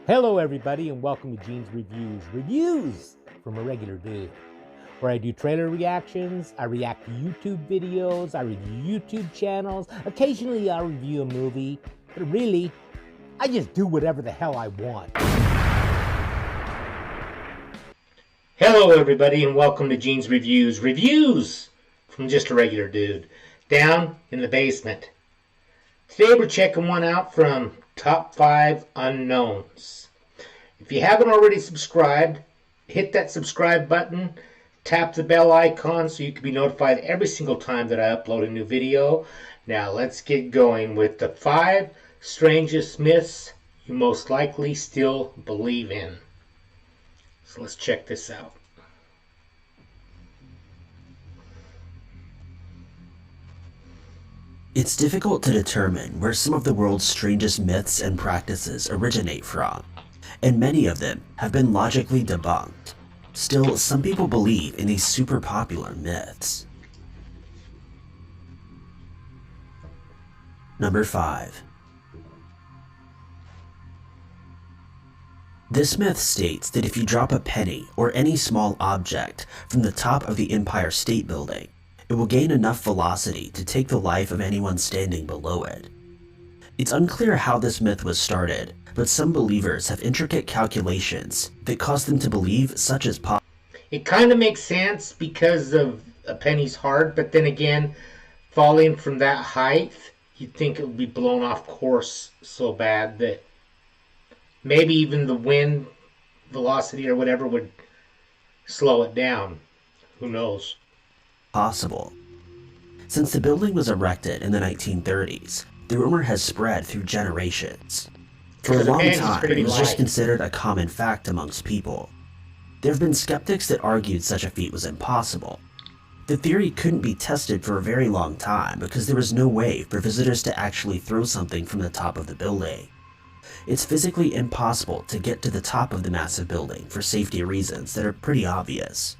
Hello everybody and welcome to Gene's Reviews from a regular dude, where I do trailer reactions, I react to YouTube videos, I review YouTube channels, occasionally I'll review a movie, but really, I just do whatever the hell I want. Hello everybody and welcome to Gene's Reviews from just a regular dude, down in the basement. Today we're checking one out from Top 5 Unknowns. If you haven't already subscribed, hit that subscribe button, tap the bell icon so you can be notified every single time that I upload a new video. Now let's get going with the 5 strangest myths you most likely still believe in. So let's check this out. It's difficult to determine where some of the world's strangest myths and practices originate from, and many of them have been logically debunked. Still, some people believe in these super popular myths. Number 5. This myth states that if you drop a penny or any small object from the top of the Empire State Building, it will gain enough velocity to take the life of anyone standing below it. It's unclear how this myth was started, but some believers have intricate calculations that cause them to believe such is possible. It kind of makes sense because of a penny's hard, but then again, falling from that height, you'd think it would be blown off course so bad that maybe even the wind velocity or whatever would slow it down. Who knows? Possible. Since the building was erected in the 1930s, the rumor has spread through generations. For a long time, it was just considered a common fact amongst people. There have been skeptics that argued such a feat was impossible. The theory couldn't be tested for a very long time because there was no way for visitors to actually throw something from the top of the building. It's physically impossible to get to the top of the massive building for safety reasons that are pretty obvious.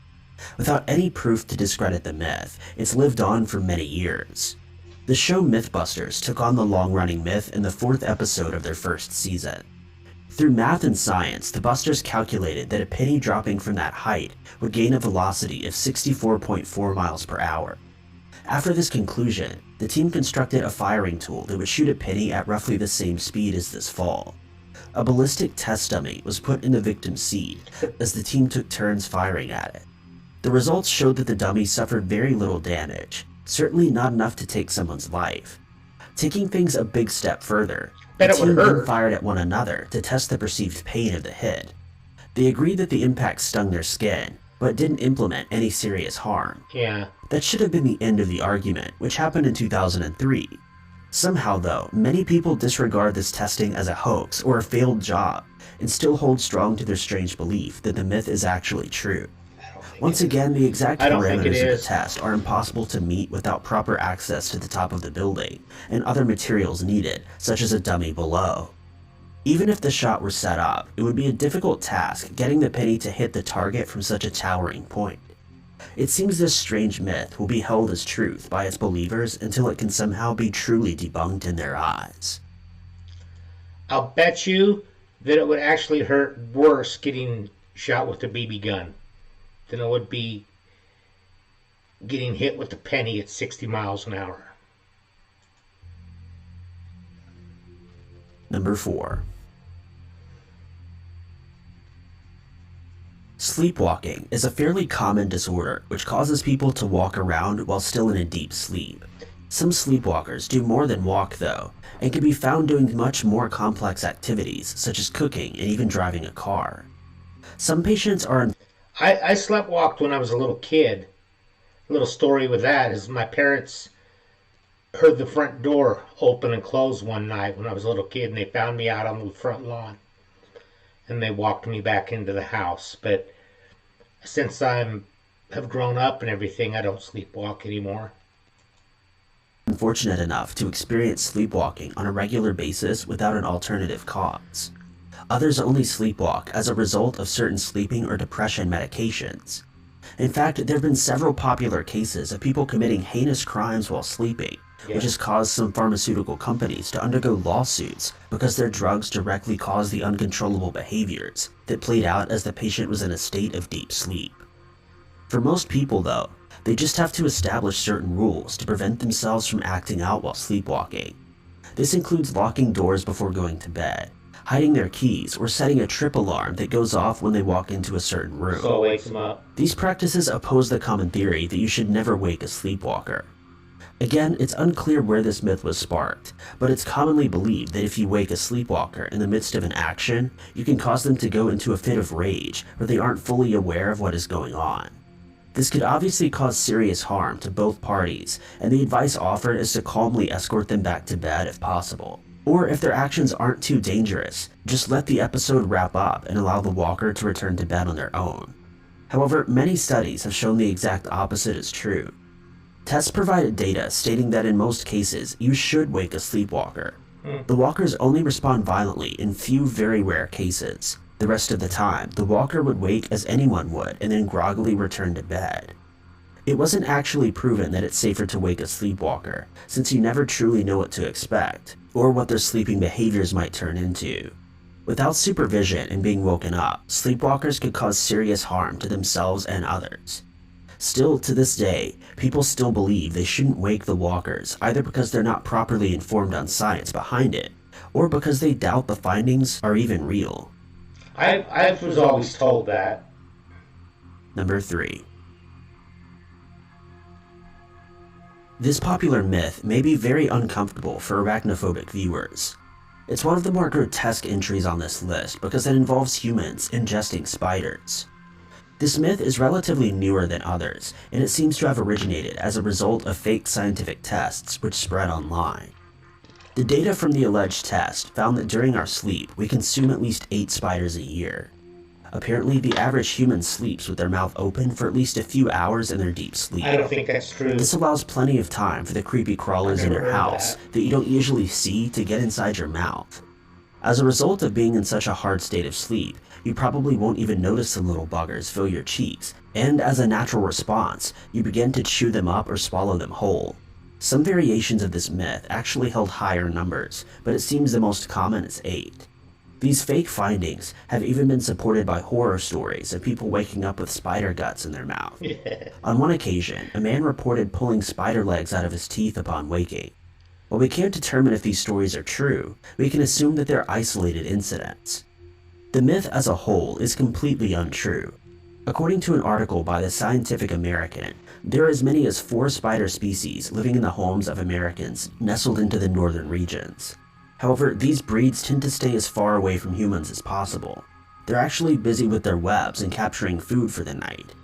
Without any proof to discredit the myth, it's lived on for many years. The show Mythbusters took on the long-running myth in the 4th episode of their first season. Through math and science, the Busters calculated that a penny dropping from that height would gain a velocity of 64.4 miles per hour. After this conclusion, the team constructed a firing tool that would shoot a penny at roughly the same speed as this fall. A ballistic test dummy was put in the victim's seat as the team took turns firing at it. The results showed that the dummy suffered very little damage, certainly not enough to take someone's life. Taking things a big step further, the team then fired at one another to test the perceived pain of the hit. They agreed that the impact stung their skin, but didn't implement any serious harm. That should have been the end of the argument, which happened in 2003. Somehow though, many people disregard this testing as a hoax or a failed job, and still hold strong to their strange belief that the myth is actually true. Once again, the exact parameters of the test are impossible to meet without proper access to the top of the building, and other materials needed, such as a dummy below. Even if the shot were set up, it would be a difficult task getting the penny to hit the target from such a towering point. It seems this strange myth will be held as truth by its believers until it can somehow be truly debunked in their eyes. I'll bet you that it would actually hurt worse getting shot with a BB gun than it would be getting hit with a penny at 60 miles an hour. Number 4. Sleepwalking is a fairly common disorder which causes people to walk around while still in a deep sleep. Some sleepwalkers do more than walk though, and can be found doing much more complex activities such as cooking and even driving a car. Some patients are I sleptwalked when I was a little kid. A little story with that is my parents heard the front door open and close one night when I was a little kid, and they found me out on the front lawn. And they walked me back into the house. But since I have grown up and everything, I don't sleepwalk anymore. Unfortunate enough to experience sleepwalking on a regular basis without an alternative cause. Others only sleepwalk as a result of certain sleeping or depression medications. In fact, there have been several popular cases of people committing heinous crimes while sleeping, which has caused some pharmaceutical companies to undergo lawsuits because their drugs directly caused the uncontrollable behaviors that played out as the patient was in a state of deep sleep. For most people, though, they just have to establish certain rules to prevent themselves from acting out while sleepwalking. This includes locking doors before going to bed, hiding their keys, or setting a trip alarm that goes off when they walk into a certain room. So it wakes them up. These practices oppose the common theory that you should never wake a sleepwalker. Again, it's unclear where this myth was sparked, but it's commonly believed that if you wake a sleepwalker in the midst of an action, you can cause them to go into a fit of rage where they aren't fully aware of what is going on. This could obviously cause serious harm to both parties, and the advice offered is to calmly escort them back to bed if possible. Or if their actions aren't too dangerous, just let the episode wrap up and allow the walker to return to bed on their own. However, many studies have shown the exact opposite is true. Tests provided data stating that in most cases, you should wake a sleepwalker. The walkers only respond violently in few very rare cases. The rest of the time, the walker would wake as anyone would and then groggily return to bed. It wasn't actually proven that it's safer to wake a sleepwalker, since you never truly know what to expect, or what their sleeping behaviors might turn into. Without supervision and being woken up, sleepwalkers could cause serious harm to themselves and others. Still, to this day, people still believe they shouldn't wake the walkers, either because they're not properly informed on science behind it, or because they doubt the findings are even real. I was always told that. Number 3. This popular myth may be very uncomfortable for arachnophobic viewers. It's one of the more grotesque entries on this list because it involves humans ingesting spiders. This myth is relatively newer than others, and it seems to have originated as a result of fake scientific tests which spread online. The data from the alleged test found that during our sleep, we consume at least 8 spiders a year. Apparently, the average human sleeps with their mouth open for at least a few hours in their deep sleep. I don't think that's true. This allows plenty of time for the creepy crawlers in your house that you don't usually see to get inside your mouth. As a result of being in such a hard state of sleep, you probably won't even notice the little buggers fill your cheeks, and as a natural response, you begin to chew them up or swallow them whole. Some variations of this myth actually held higher numbers, but it seems the most common is 8. These fake findings have even been supported by horror stories of people waking up with spider guts in their mouth. On one occasion, a man reported pulling spider legs out of his teeth upon waking. While we can't determine if these stories are true, we can assume that they're isolated incidents. The myth as a whole is completely untrue. According to an article by the Scientific American, there are as many as 4 spider species living in the homes of Americans nestled into the northern regions. However, these breeds tend to stay as far away from humans as possible. They're actually busy with their webs and capturing food for the night.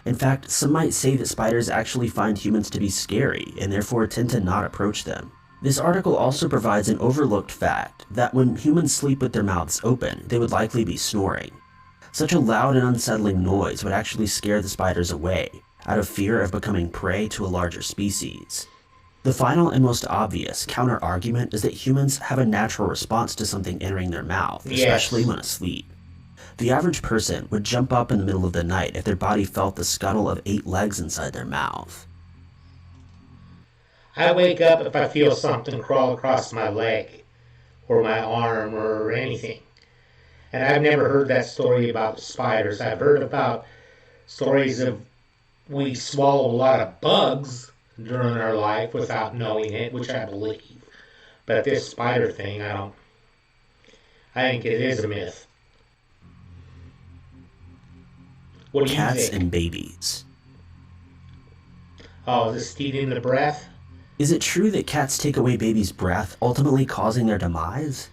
In fact, some might say that spiders actually find humans to be scary and therefore tend to not approach them. This article also provides an overlooked fact that when humans sleep with their mouths open, they would likely be snoring. Such a loud and unsettling noise would actually scare the spiders away, out of fear of becoming prey to a larger species. The final and most obvious counter-argument is that humans have a natural response to something entering their mouth, especially when asleep. The average person would jump up in the middle of the night if their body felt the scuttle of 8 legs inside their mouth. I wake up if I feel something crawl across my leg, or my arm, or anything. And I've never heard that story about spiders. I've heard about stories of we swallow a lot of bugs during our life without knowing it, which I believe. But this spider thing, I think it is a myth. What do you Cats think? and babies. Oh, is this stealing the breath? Is it true that cats take away babies' breath, ultimately causing their demise?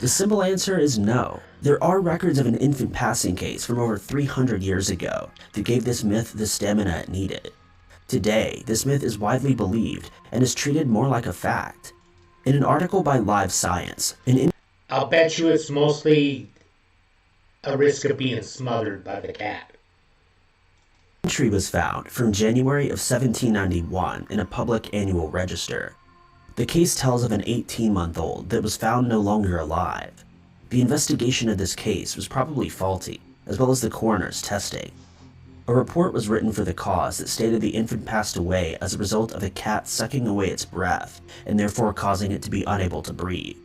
The simple answer is no. There are records of an infant passing case from over 300 years ago that gave this myth the stamina it needed. Today, this myth is widely believed and is treated more like a fact. In an article by Live Science, I'll bet you it's mostly a risk of being smothered by the cat. entry was found from January of 1791 in a public annual register. The case tells of an 18-month-old that was found no longer alive. The investigation of this case was probably faulty, as well as the coroner's testing. A report was written for the cause that stated the infant passed away as a result of a cat sucking away its breath and therefore causing it to be unable to breathe.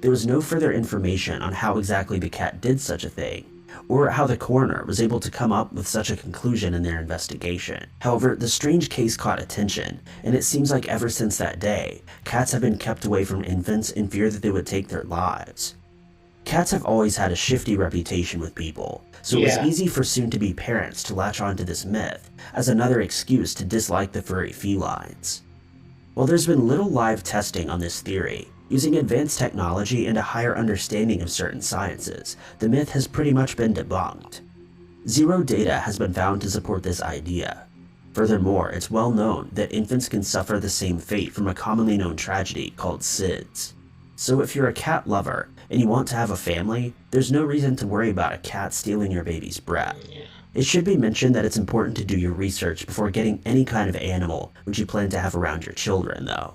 There was no further information on how exactly the cat did such a thing, or how the coroner was able to come up with such a conclusion in their investigation. However, the strange case caught attention, and it seems like ever since that day, cats have been kept away from infants in fear that they would take their lives. Cats have always had a shifty reputation with people, so it was easy for soon-to-be parents to latch onto this myth as another excuse to dislike the furry felines. While there's been little live testing on this theory, using advanced technology and a higher understanding of certain sciences, the myth has pretty much been debunked. Zero data has been found to support this idea. Furthermore, it's well known that infants can suffer the same fate from a commonly known tragedy called SIDS. So if you're a cat lover and you want to have a family, there's no reason to worry about a cat stealing your baby's breath. It should be mentioned that it's important to do your research before getting any kind of animal which you plan to have around your children, though.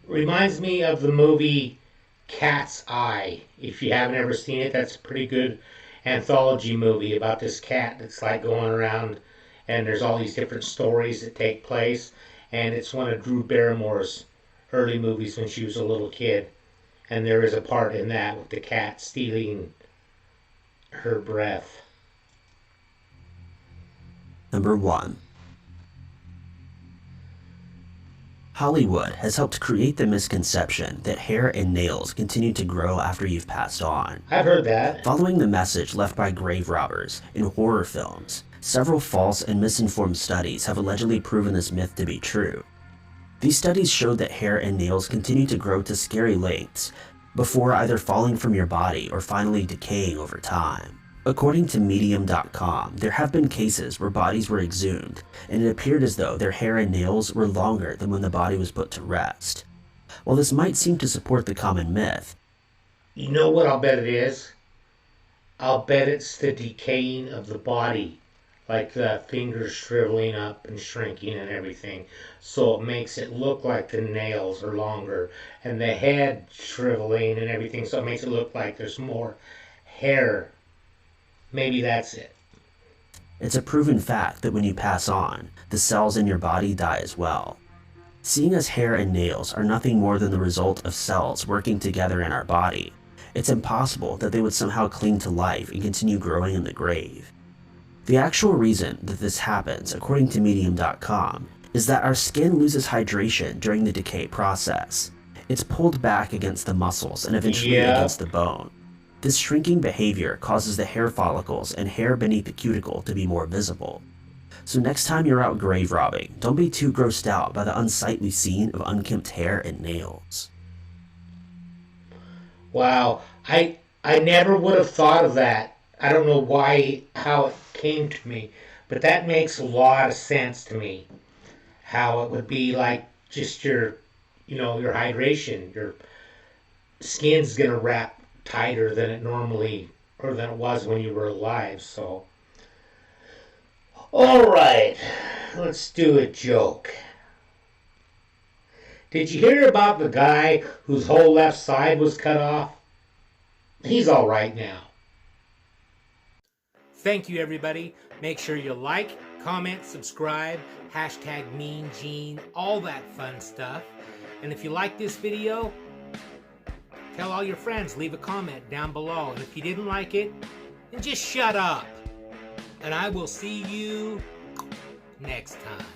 Reminds me of the movie Cat's Eye. If you haven't ever seen it, that's a pretty good anthology movie about this cat that's like going around and there's all these different stories that take place, and it's one of Drew Barrymore's early movies when she was a little kid, and there is a part in that with the cat stealing her breath. Number 1. Hollywood has helped create the misconception that hair and nails continue to grow after you've passed on. I've heard that. Following the message left by grave robbers in horror films, several false and misinformed studies have allegedly proven this myth to be true. These studies showed that hair and nails continue to grow to scary lengths before either falling from your body or finally decaying over time. According to Medium.com, there have been cases where bodies were exhumed, and it appeared as though their hair and nails were longer than when the body was put to rest. While this might seem to support the common myth, you know what I'll bet it is? I'll bet it's the decaying of the body, like the fingers shriveling up and shrinking and everything, so it makes it look like the nails are longer, and the head shriveling and everything, so it makes it look like there's more hair. Maybe that's it. It's a proven fact that when you pass on, the cells in your body die as well. Seeing as hair and nails are nothing more than the result of cells working together in our body, it's impossible that they would somehow cling to life and continue growing in the grave. The actual reason that this happens, according to Medium.com, is that our skin loses hydration during the decay process. It's pulled back against the muscles and eventually against the bone. This shrinking behavior causes the hair follicles and hair beneath the cuticle to be more visible. So next time you're out grave robbing, don't be too grossed out by the unsightly scene of unkempt hair and nails. Wow, I never would have thought of that. I don't know how it came to me, but that makes a lot of sense to me. How it would be like just your hydration, your skin's gonna wrap tighter than it normally, or than it was when you were alive. So, all right, let's do a joke. Did you hear about the guy whose whole left side was cut off? He's all right now. Thank you, everybody. Make sure you like, comment, subscribe, hashtag Mean Gene, all that fun stuff. And if you like this video, tell all your friends, leave a comment down below. And if you didn't like it, then just shut up. And I will see you next time.